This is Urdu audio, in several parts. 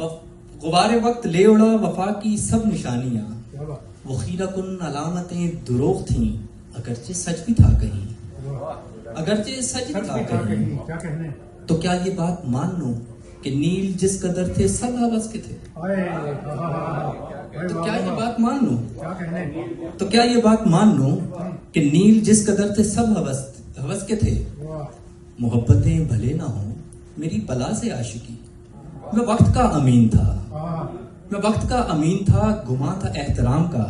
غبار وقت لے اڑا وفا کی سب نشانیاں، وہ خیرہ کن علامتیں دروغ تھیں، اگرچہ سچ بھی تھا کہیں، اگرچہ سچ بھی تھا کہیں۔ تو کیا یہ بات مان لوں کہ نیل جس قدر تھے سب ہوس کے تھے؟ تو کیا یہ بات مان لوں تو کیا یہ بات مان لوں کہ نیل جس قدر تھے سب ہوس کے تھے؟ محبتیں بھلے نہ ہوں میری بلا سے عاشقی، میں وقت کا امین تھا، میں وقت کا امین تھا، گما تھا احترام کا،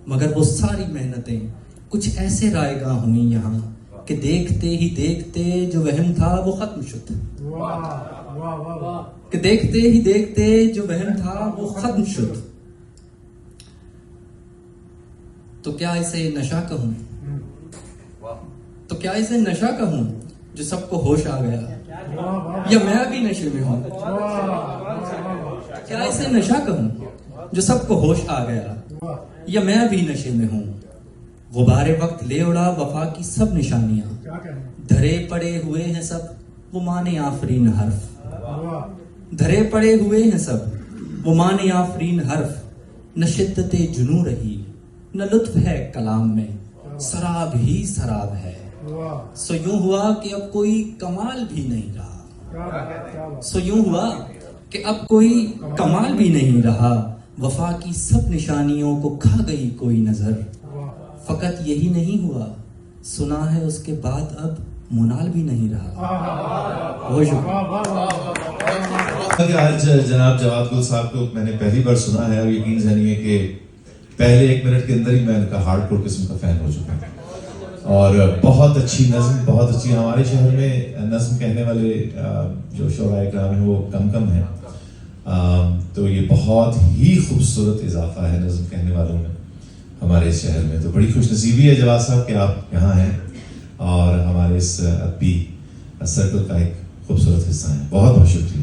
مگر وہ ساری محنتیں کچھ ایسے رائے گاہ ہوئیں یہاں کہ دیکھتے ہی دیکھتے جو وہم تھا وہ ختم شد، کہ دیکھتے ہی دیکھتے جو وہم تھا وہ ختم شد۔ تو کیا اسے نشہ کہوں، تو کیا اسے نشہ کہوں جو سب کو ہوش آ گیا، یا میں ابھی نشے میں ہوں؟ کیا اسے نشہ کہوں جو سب کو ہوش آ گیا، یا میں ابھی نشے میں ہوں؟ غبار وقت لے اڑا وفا کی سب نشانیاں، دھرے پڑے ہوئے ہیں سب وہ مانے آفرین حرف، دھرے پڑے ہوئے ہیں سب وہ مانے آفرین حرف، نہ شدت جنوں رہی نہ لطف ہے کلام میں، سراب ہی سراب ہے، سو یوں ہوا کہ اب کوئی کمال بھی نہیں رہا، سو یوں ہوا کہ اب کوئی کمال بھی نہیں رہا، وفا کی سب نشانیوں کو کھا گئی کوئی نظر، فقط یہی نہیں ہوا سنا ہے اس کے بعد اب منال بھی نہیں رہا۔ وہ آج جناب جواد گل صاحب کو میں نے پہلی بار سنا ہے اور یقین جانیے کہ پہلے 1 منٹ کے اندر ہی میں ان کا ہارڈ کور قسم کا فین ہو چکا ہوں، اور بہت اچھی نظم، بہت اچھی، ہمارے شہر میں نظم کہنے والے جو شعراء اکرام ہیں وہ کم ہیں، تو یہ بہت ہی خوبصورت اضافہ ہے نظم کہنے والوں میں ہمارے اس شہر میں، تو بڑی خوش نصیبی ہے جواد صاحب کہ آپ یہاں ہیں اور ہمارے اس ادبی سرکل کا ایک خوبصورت حصہ ہیں۔ بہت بہت شکریہ۔